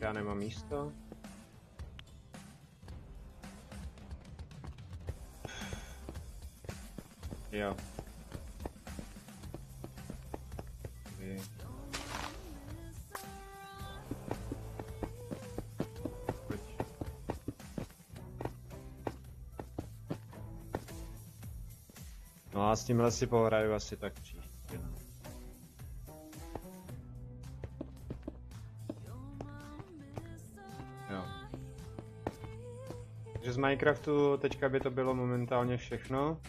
Já nemám místo. Jo. No a s tímhle si pohraju asi tak příště. Jo. Takže z Minecraftu teďka by to bylo momentálně všechno.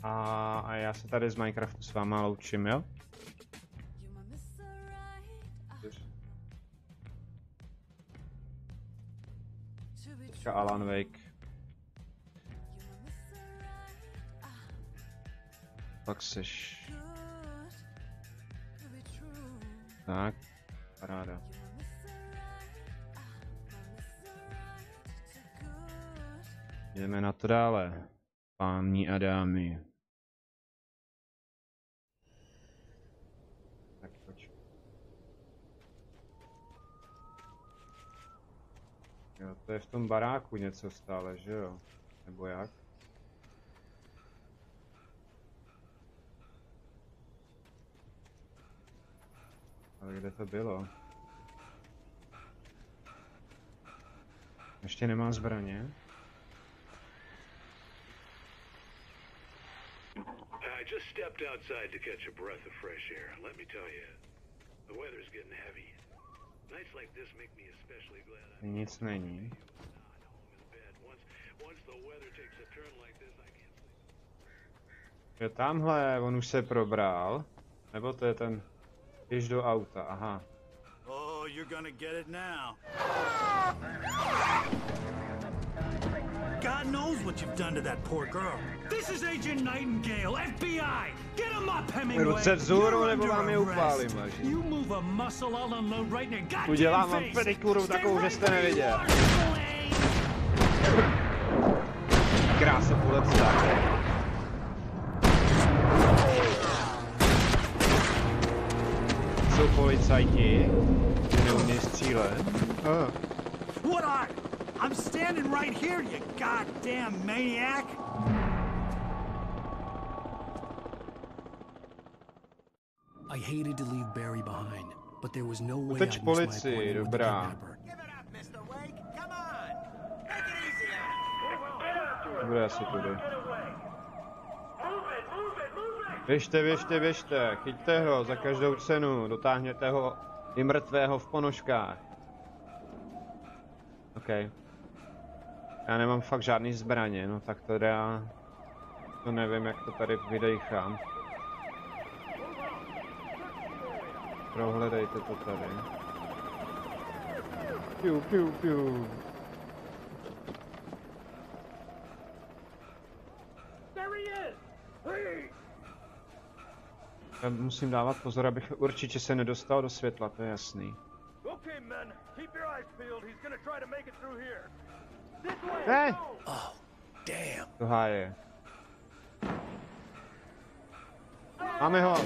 A já se tady z Minecraftu s váma loučím, jo? Teďka Alan Wake. Pak seš... Tak, paráda. Jdeme na to dále, páni a dámy. Tak pojď. Jo, to je v tom baráku něco stále, že jo? Nebo jak? Ale kde to bylo? Ještě nemám zbraně? I just stepped outside to catch a breath of fresh air. Let me tell you, the weather's getting heavy. Nights like this make me especially glad I'm Nic není. not home in bed. Once the weather takes a turn like this, I can't sleep. Jo, tamhle, on už se probral. Nebo to je ten... Běž do auta, aha. Oh, you're gonna get it now. God knows what you've done to that poor girl. This is Agent Nightingale, FBI. Get him up, Hemingway. Ruce vzhůru, You're nebo under vám je arrest. upálím, až. You move a muscle, I'll unload right in your goddamn Udělám vám face. pedikuru Stay takovou, že right jste where you neviděl. are, Hemingway. Krása pulecka. Jsou policajti, že neumějí střílet. What are? I'm standing right here, you goddamn maniac. I hated to leave Barry behind, but there was no way Uteč I'd miss my policii, appointment with the dobrá. kidnapper. Give it up, Mr. Wake. Come on. Take it easy on him. Bude asi tudy. Běžte, běžte, chyťte ho za každou cenu, dotáhněte ho i mrtvého v ponožkách. OK. Já nemám fakt žádný zbraně, no tak to já... To nevím, jak to tady vydejchám. Prohledejte to tady. Piu, piu, piu. Já musím dávat pozor, abych určitě se nedostal do světla, to je jasný. Okay, men, keep your eyes peeled. He's gonna try to make it through here. This way. Hey! Oh, damn. To háje. Máme ho!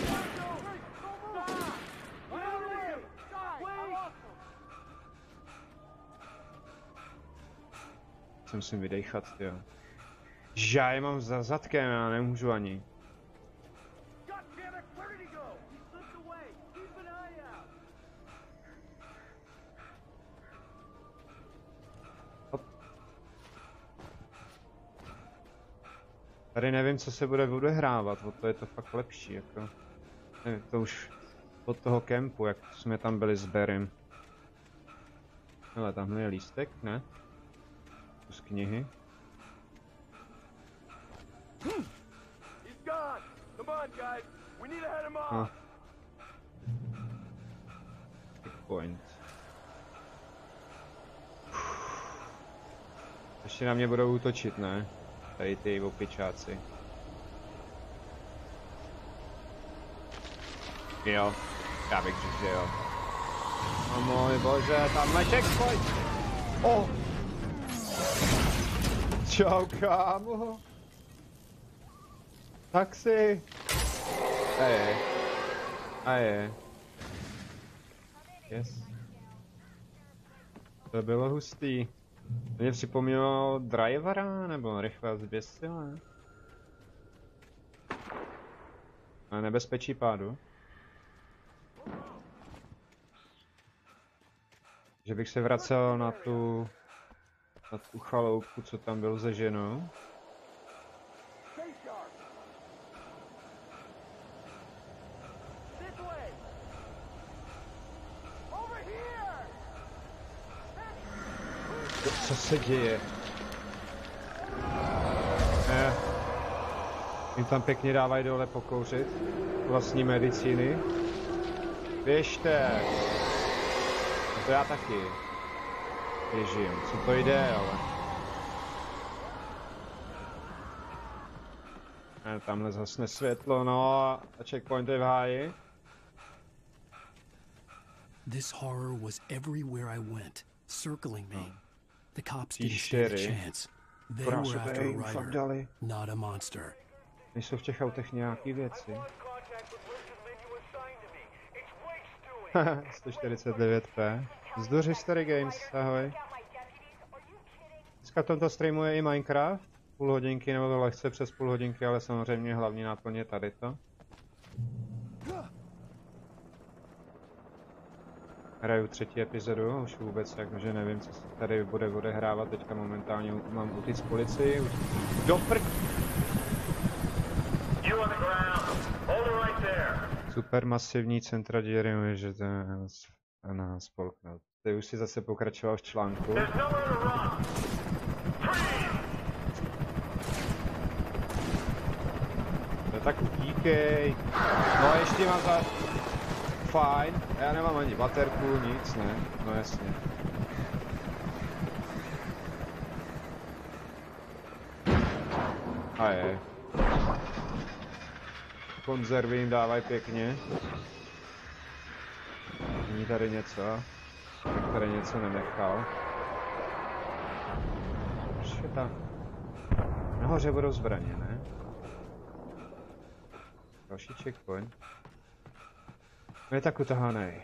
Se musím vydejchat, tyjo. Já je mám za zadkem, já nemůžu ani. Hop. Tady nevím, co se bude odehrávat, o to je to fakt lepší, jako. Ne, to už od toho kempu, jak jsme tam byli s Barrym. Hele, tamhle je lístek, ne? Z knihy. No. Point. Ještě na mě budou útočit, ne? Tady ty opičáci. Jo, já bych řekl, že jo. O můj bože, tamhle checkpoint! Oh! Čau, kámo. Taxi. A je. Yes. To bylo hustý. To mě připomnělo Drivera, nebo Rychle zběsile. A nebezpečí pádu. Že bych se vracel na tu chaloupku, co tam byl se ženou. Co se děje? Jim tam pěkně dávají dole pokouřit vlastní medicíny. Běžte! To já taky běžím. Co to jde, ale... Tamhle zhasne světlo, no a checkpoint je v háji. This horror was everywhere I went, circling me. The cops didn't stand a chance. They were after a Ryder, not a monster. Nejsou v těch autech nějaký věci. 149p. Vzduch History Games, ahoj. Dneska v tomto streamu je i Minecraft. Půl hodinky nebo to lehce přes půl hodinky, ale samozřejmě hlavní náplň je tady to. Hraju 3. epizodu, už vůbec jakože nevím, co se tady bude odehrávat. Teďka momentálně mám utíct policii. Do prd! Supermasivní centra díry, že to je na spolknout. Ty už si zase pokračoval v článku. No tak utíkej. No a ještě mám za... Fajn. Já nemám ani baterku, nic, ne? No jasně. A je. Konzervy jim dávají pěkně. Není tady něco. Tady něco nenechal. Švěta. Nahoře budou zbraně, ne? Další checkpoint. No je tak utahanej.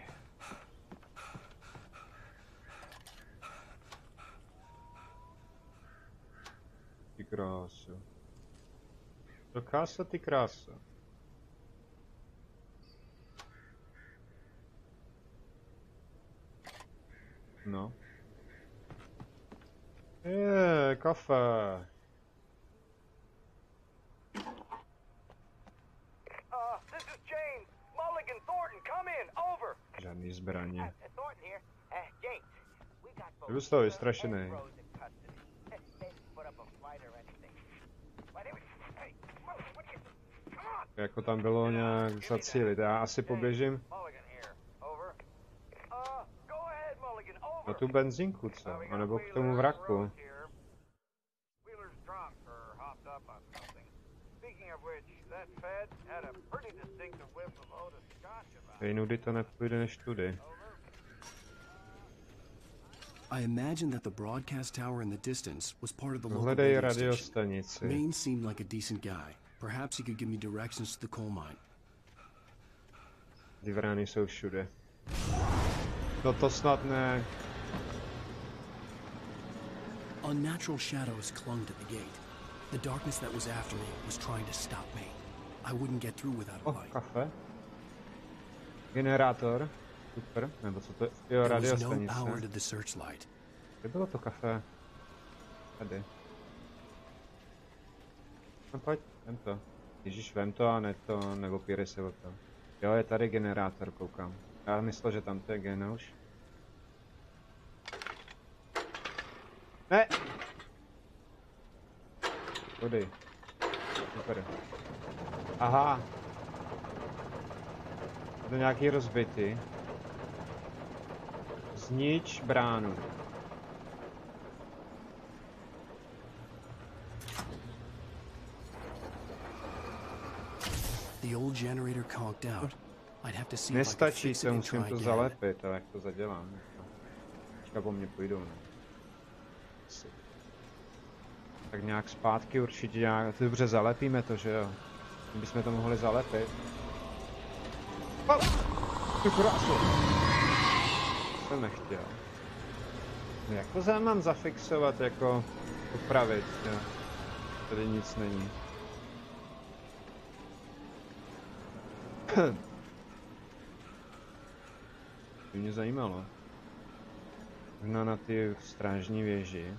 Ty krásu. To krása, ty krása. No. Kafe. This is James. Mulligan, Thornton, come in. Over. Žádný zbraně. Thornton here. James, we got both. Byl z toho vystrašený. Jako tam bylo nějak zacílit. Já asi poběžím na tu benzínku, co? A nebo k tomu vraku. Jinudy to nepůjde než tudy. I imagine that the broadcast tower in the distance was part of the local Hledej radio station. radiostanici. Maine seemed like a decent guy. Perhaps he could give me directions to the coal mine. Ty vrány jsou všude. No to snad ne. Unnatural shadows clung to the gate. The darkness that was after me was trying to stop me. I wouldn't get through without a light. Kafe. Generátor. Super. Nebo co to je? Jo, There was no radiostanice. power to the searchlight. Kde bylo to kafe? Tady. No pojď, vem to. Ježíš, vem to a ne to, neopírej se o to. Jo, je tady generátor, koukám. Já myslel, že tam to je gena už. Ne! Tudy. Super. Aha. Je to nějaký rozbitý. Znič bránu. The old generator conked out. I'd have to see if I could Nestačí fix se, it and musím try to again. zalepit, ale jak to zadělám. Teďka po mně půjdou, ne? Asi. Tak nějak zpátky určitě nějak, dobře zalepíme to, že jo? My bychom to mohli zalepit. Oh! Ty krásu! jsem nechtěl. Jak to mám zafixovat, jako upravit, jo. Tady nic není. To mě zajímalo. Možná na ty strážní věži.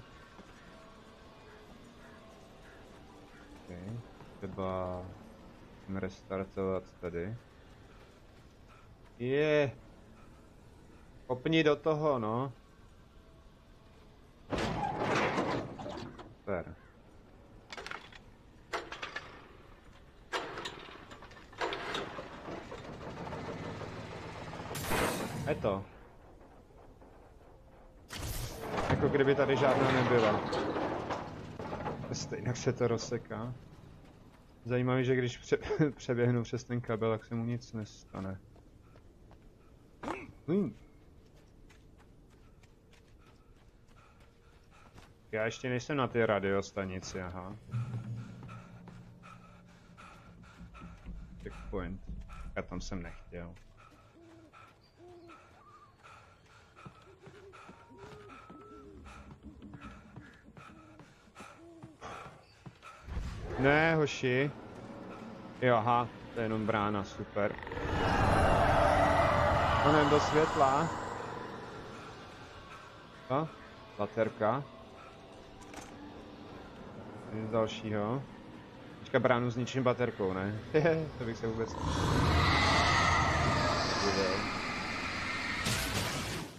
Okay. Třeba restartovat tady. Je. Kopni do toho, no. Super. Je to. Jako kdyby tady žádná nebyla. Stejně se to rozseká. Zajímavé, že když přeběhnu přes ten kabel, tak se mu nic nestane. Já ještě nejsem na té radiostanici, aha. Checkpoint. Já tam jsem nechtěl. Ne, hoši. Jo, aha, to je jenom brána, super. Honem do světla. Co? Baterka. Nic dalšího. Teďka bránu zničím baterkou, ne? To bych se vůbec...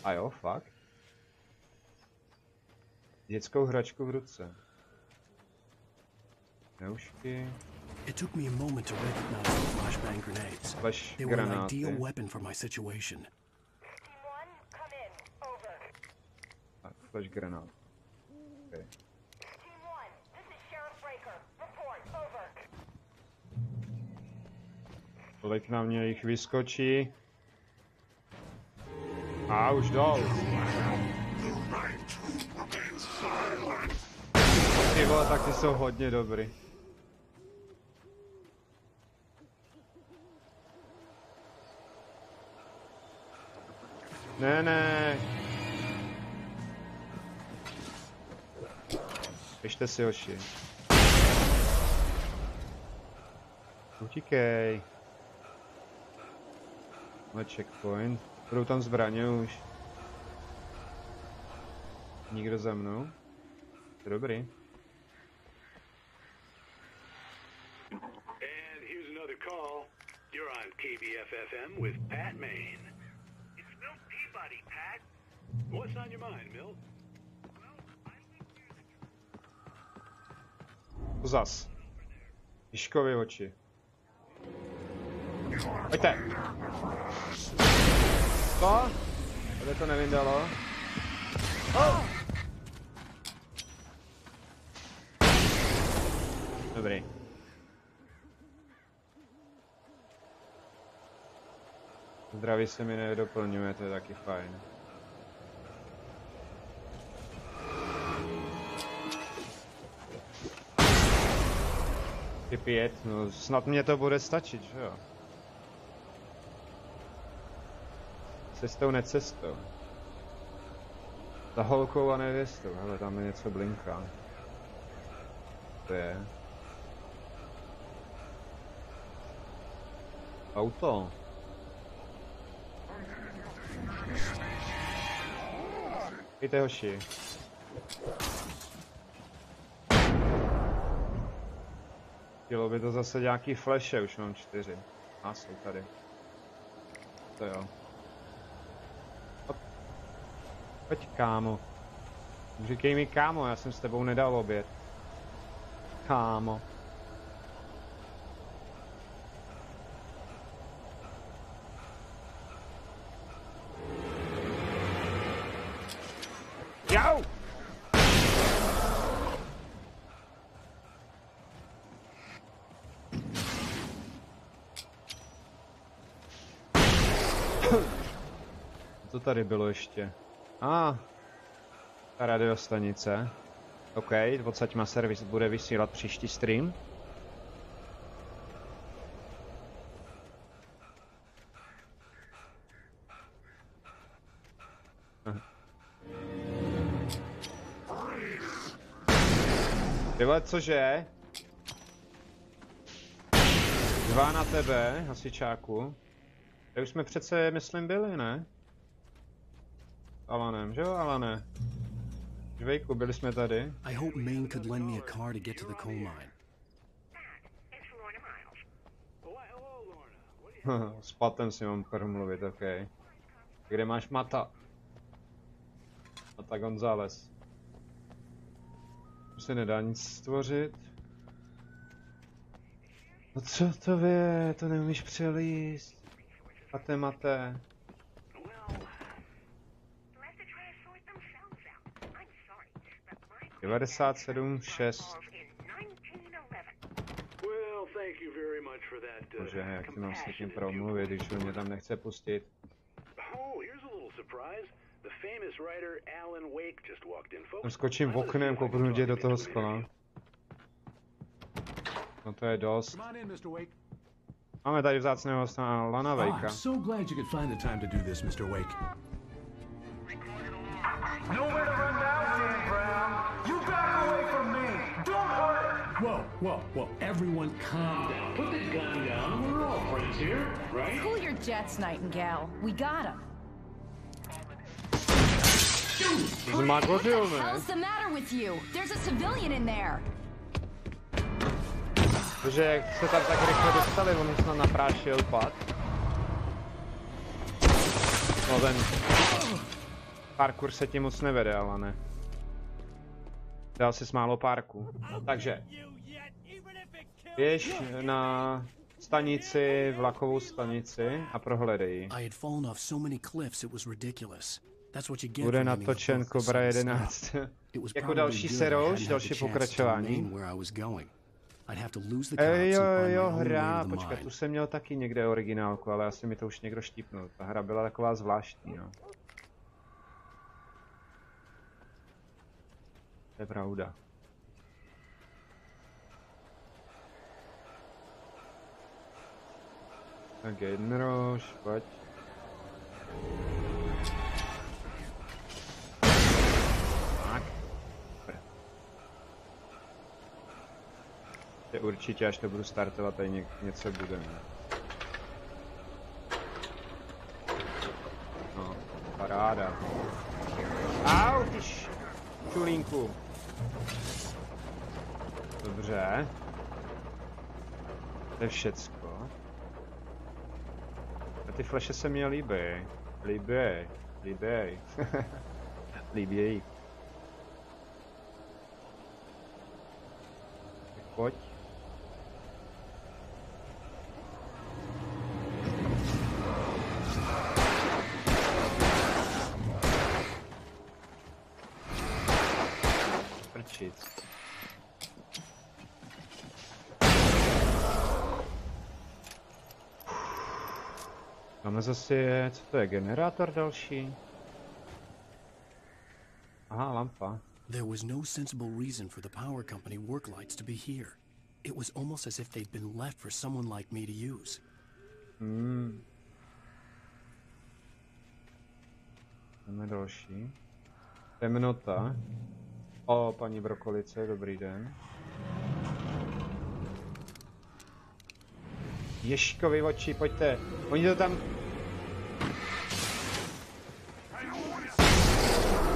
A jo, fakt. Dětskou hračku v ruce. Neušky. It took me a moment to recognize the flashbang grenades. They were an ideal weapon for my situation. Team 1, come in. Over. Flash granát. Okay. Team 1, this is Sheriff Breaker. Report. Over. Kolik na mě jich vyskočí? A už dol. Ty vole, tak ty jsou hodně dobrý. Ne, ne. Běžte si, hoši. Utíkej. Na checkpoint. Budou tam zbraně už. Nikdo za mnou. To je dobrý. And here's another call. You're on KBFFM with Pat Main. It's Milt Peabody, Pat. What's on your mind, Milt? Zas. Jižkovy oči. Pojďte. Co? Tady to nevyndalo. Oh! Dobrý. Zdraví se mi nedoplňuje, to je taky fajn. Ty 5, no snad mě to bude stačit, že jo? Cestou, necestou. Za holkou a nevěstou, hele, tam je něco blinká. To je... Auto. Víte, hoši. Chtělo by to zase nějaký flashe, už mám 4. A jsou tady. To jo. Hop. Pojď, kámo. Říkej mi, kámo, já jsem s tebou nedal oběd. Kámo. Jau! Co tady bylo ještě? Ta radiostanice. OK, odsaď má servis bude vysílat příští stream. Tyhle, cože? 2 na tebe, hasičáku. Tady už jsme přece, myslím, byli, ne? Alanem, že jo, Alane? Žvejku, byli jsme tady. I hope Maine could lend me a car to get to the coal mine. S Patem si mám promluvit, ok. Kde máš Mata? Mata González. Už se nedá nic stvořit. No co to je? To neumíš přelíst. Mate. 97,6. Bože, jak ti mám s někým promluvit, když mě tam nechce pustit. Tam skočím oknem, kouknu tě do toho skla. No to je dost. Máme tady vzácného hosta Lana Wakea. So glad you could find the time to do this, Mr. Wake. Nowhere to run now, Dan Brown. You back away from me. Don't hurt her. Whoa, everyone calm down. Put the gun down. We're all friends here, right? Cool your jets, Nightingale. We got him. What the hell's the matter with you? There's a civilian in there. Protože jak se tam tak rychle dostali, on snad naprášil pad. No ten parkour se ti moc nevede, ale ne. Dal si málo parku. Takže běž na stanici, vlakovou stanici a prohledej. Bude natočen Cobra 11. Jako další seroš, další pokračování. Jo, hra, počkat, tu jsem měl taky někde originálku, ale asi mi to už někdo štípnul. Ta hra byla taková zvláštní, no. To je pravda. Tak jednorož, pojď. Tak. Určitě, až to budu startovat, tady něco bude. Ne? No, paráda. Au, ty čulínku. Dobře. To je všecko. A ty flashe se mně líbí. Líbí. Líbí. Tak pojď. Prčit. Máme zase, co to je, generátor další? Aha, lampa. There was no sensible reason for the power company work lights to be here. It was almost as if they'd been left for someone like me to use. Máme další. Temnota. O, paní Brokolice, dobrý den. Ježkovi oči, pojďte. Oni to tam...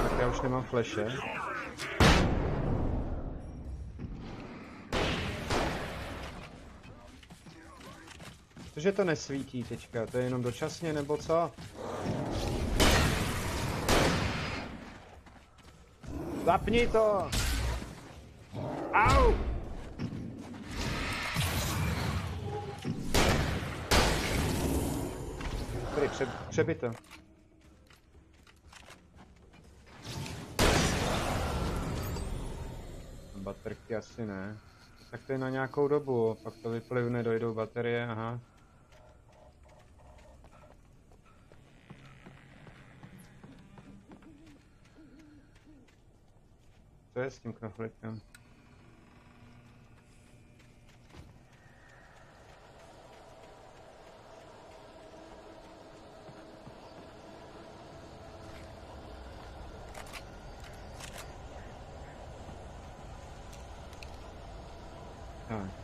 Tak já už nemám flashe. Cože to nesvítí teďka? To je jenom dočasně, nebo co? Zapni to! Au! Tady přebito. Baterky asi ne. Tak to je na nějakou dobu, pak to vyplivne, dojdou baterie, aha. Co je s tím knoflíkem?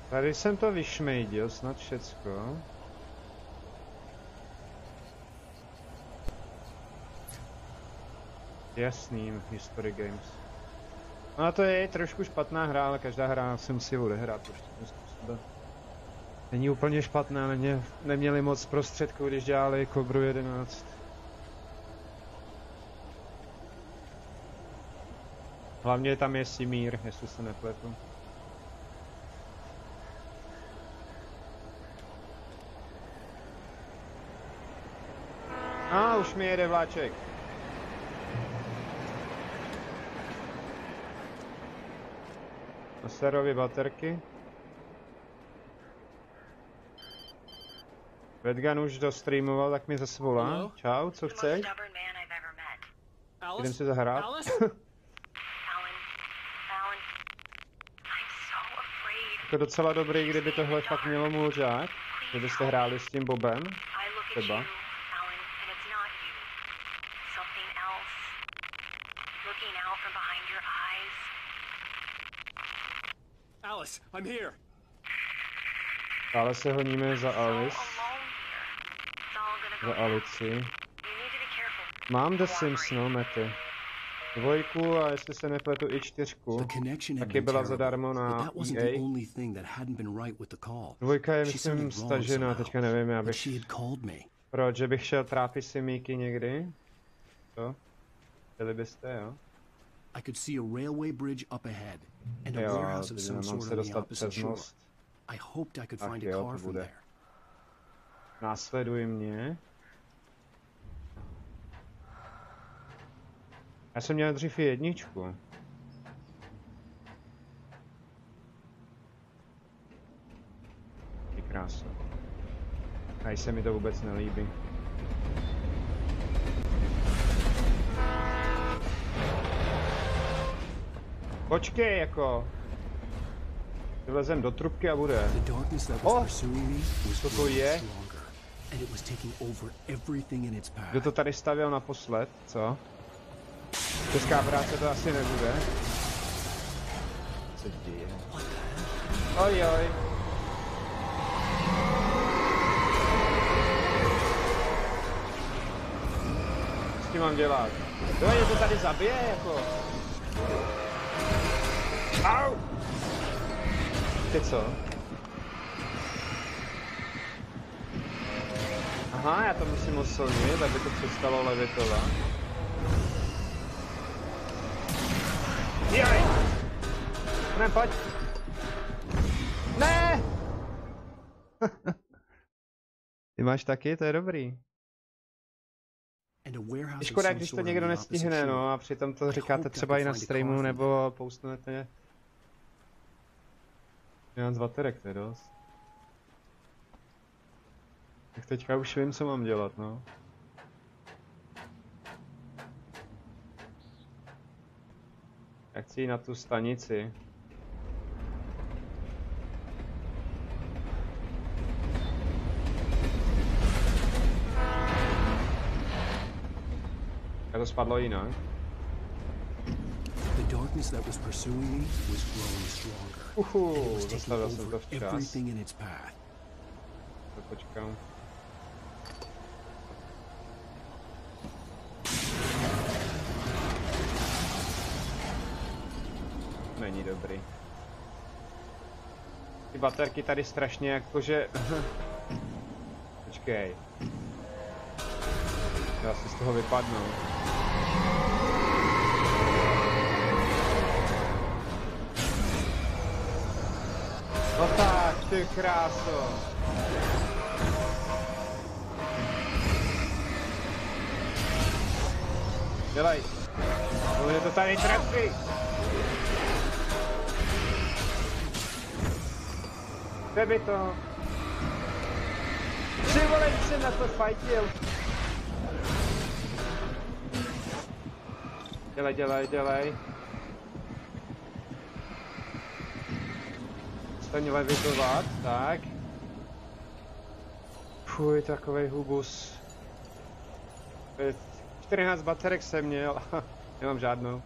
Tady jsem to vyšmejdil, snad všecko. Jasný, History Games. No a to je trošku špatná hra, ale každá hra se musí odehrát určitým způsobem. Není úplně špatná, neměli moc prostředků, když dělali Cobru 11. Hlavně tam je Simír, jestli se nepletu. Už mi jede vláček. Na Serově baterky. Vedgan už dostreamoval, tak mi zase volá. Čau, co chceš? Jdem si zahrát. To je docela dobrý, kdyby tohle fakt mělo můžák. Kdybyste hráli s tím Bobem. Třeba. Alice, I'm here. Dále se honíme za Alice. Za Alici. Mám The Sims, no, Mety. 2 a jestli se nepletu i 4. Taky byla zadarmo na EA. 2 je myslím stažená, teďka nevím, já bych... Proč, že bych šel trápit si Míky někdy? Co? Chtěli byste, jo? I could see a railway bridge up ahead and a warehouse of some sort on the opposite shore. I hoped I could find a car from there. Následuj mě. Já jsem měl dřív i 1. Ty krása. A se mi to vůbec nelíbí. Počkej, jako. Vylezem do trubky a bude. O! Co to je? Kdo to tady stavěl naposled, co? Česká práce to asi nebude. Co děje? Ojoj. Co s tím mám dělat? Jo, je to tady zabije, jako. Au! Ty co? Aha, já to musím oslnit, aby to přestalo levitovat. Jaj! Ne, pojď! Ne! Ty máš taky? To je dobrý. Škoda, když to někdo nestihne, no, a přitom to říkáte třeba i na streamu, nebo postnete. Já z baterek, to je dost. Tak teďka už vím, co mám dělat, no. Já chci jít na tu stanici. A to spadlo jinak. Zastavil jsem to včas. To počkám. Není dobrý. Ty baterky tady strašně jakože... Počkej. Já si z toho vypadnu. No tak, ty kráso. Dělej. Mě to tady trefí. Kde by to? Ty vole, jsem na to fajtil. Dělej, dělej, dělej. Staň levitovat, tak. Fuj, takovej hubus. 14 baterek jsem měl, nemám žádnou.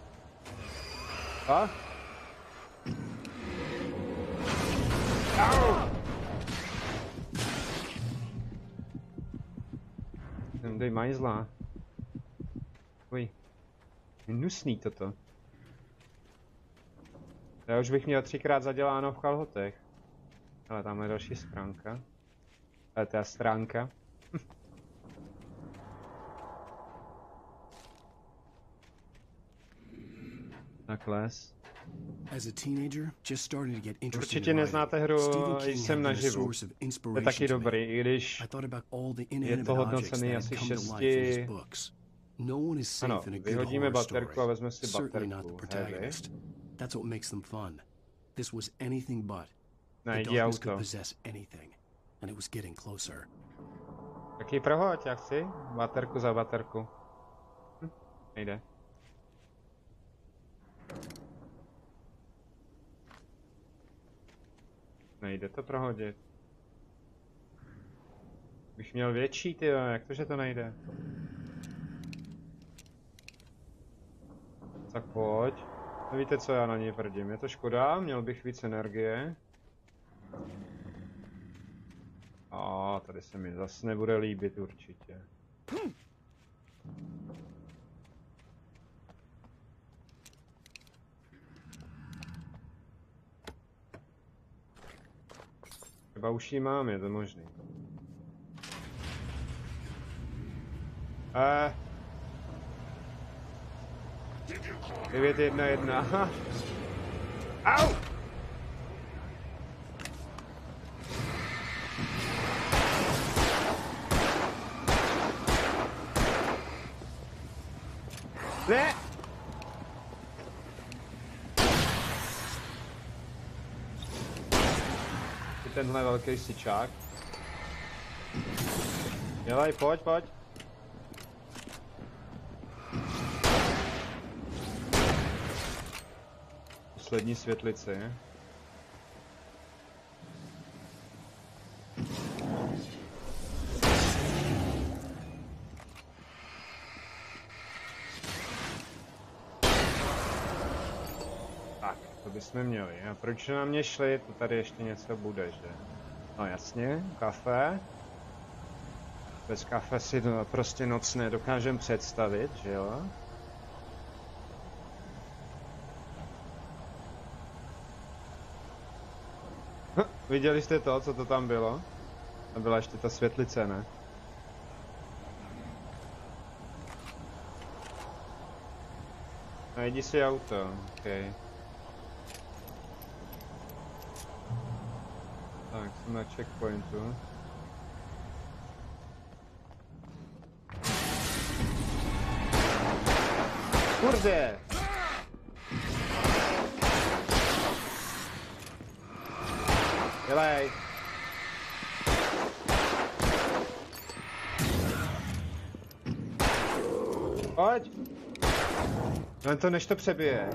A? Dej majzla. Uj. Hnusný toto. Já už bych měl 3krát zaděláno v kalhotech. Ale tam je další stránka. Ale to je stránka. Nakles. Určitě neznáte hru Jsem naživu. To je taky dobrý, i když je to hodnocený asi 6. Ano, vyhodíme baterku a vezme si baterku. Heavy. Najdi auto. Taky prohoď, já chci. Baterku za baterku. Nejde. Nejde to prohodit. Bych měl větší, tyjo, jak to, že to nejde? Tak pojď. No víte co, já na něj prdím. Je to škoda, měl bych víc energie. A tady se mi zase nebude líbit určitě. Třeba už ji mám, je to možný. 911. Au! Ne! Tenhle velký sičák. Dělej, pojď, pojď. Poslední světlice. Tak, to bychom měli. A proč na mě šli? To tady ještě něco bude, že? No jasně, kafe. Bez kafe si to prostě noc nedokážem představit, že jo? Viděli jste to, co to tam bylo? Tam byla ještě ta světlice, ne? Najdi si auto, okej. Tak, jsem na checkpointu. Kurde! Dělej! Pojď! Jen to, než to přebije.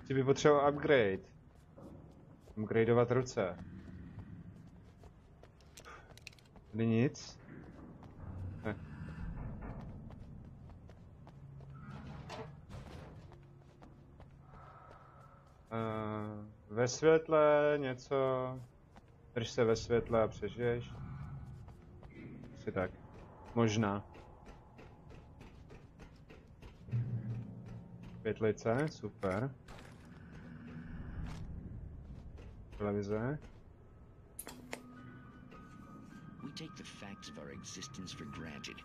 Ty by potřeboval upgrade. Upgradeovat ruce. Tady nic? Ne. Ve světle něco... Drž se ve světle a přežiješ. Asi tak. Možná. Světlice, super. Televize. We take the facts of our existence for granted,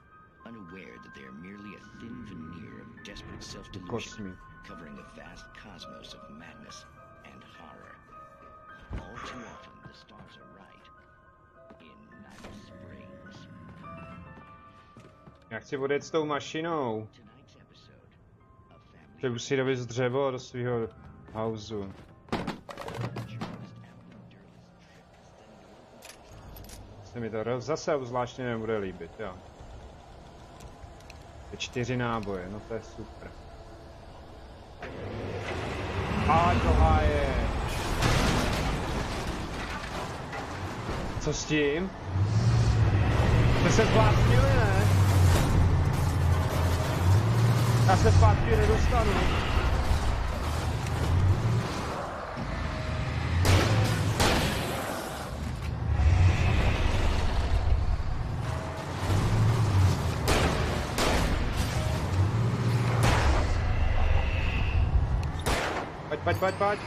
unaware that they are merely a thin veneer of desperate self-delusion, covering a vast cosmos of madness and horror. All too often, the stars are right. In Night Springs. Já chci odjet s tou mašinou. Chtěl si dovést dřevo do svého hausu. Se mi to zase obzvláště nebude líbit, jo. 4 náboje, no to je super. A to háje. Co s tím? Jste se zbláznili, ne? Já se zpátky nedostanu. pojď.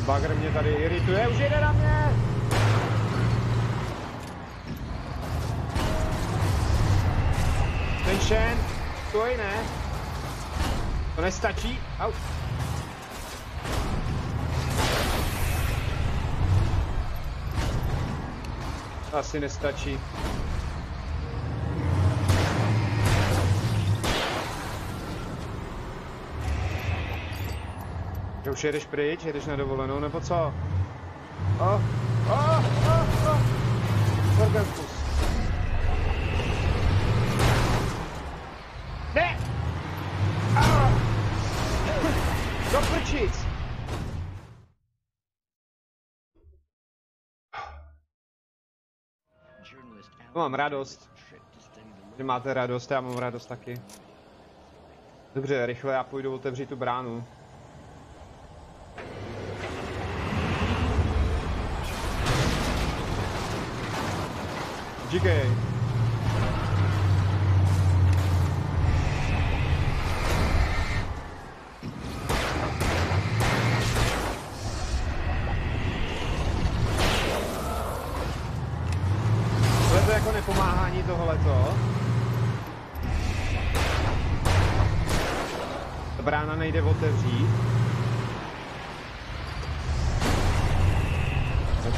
Bagr mě tady irituje, už jede na mě! Ten Shen, stoj, ne? To nestačí, au. To asi nestačí. Že už jedeš pryč, jedeš na dovolenou, nebo co? Orgasmus. Ne! Do prčic! Mám radost. Že máte radost, já mám radost taky. Dobře, rychle já půjdu otevřít tu bránu. Díkej. Tohle to jako nepomáhání tohleto. Ta brána nejde otevřít.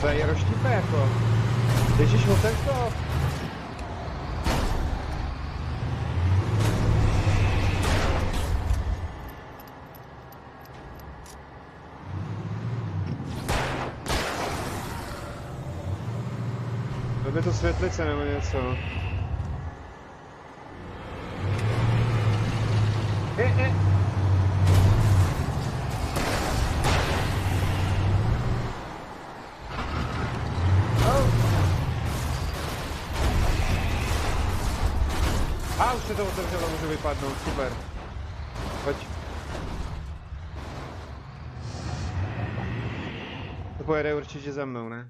To je roštipe jako. Ježiš, otev to! Dobře to světlice nebo něco. A už se to otevřelo, můžu vypadnout, super. Pojď. To pojede určitě za mnou, ne?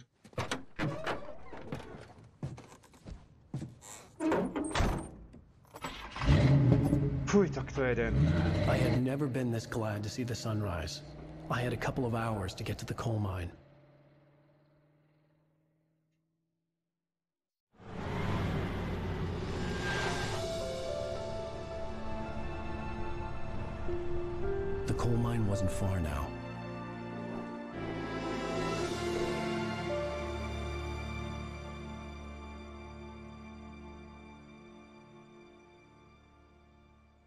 Fuj, tak to jeden. I had never been this glad to see the sunrise. I had a couple of hours to get to the coal mine. The coal mine wasn't far now.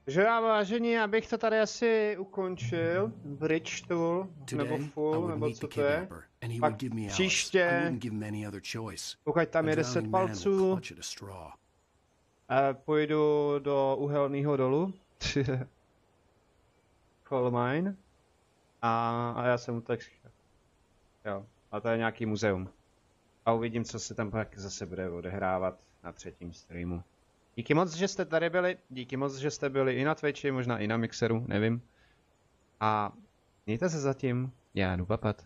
Takže já, vážení, abych to tady asi ukončil. Bridge tool, nebo full, nebo co to je. Pak příště, pokud tam je 10 palců, půjdu do uhelného dolu. Coal mine. A já jsem tak. Jo, a to je nějaký muzeum. A uvidím, co se tam pak zase bude odehrávat na třetím streamu. Díky moc, že jste tady byli, díky moc, že jste byli i na Twitchi, možná i na Mixeru, nevím. A mějte se zatím, já jdu papat.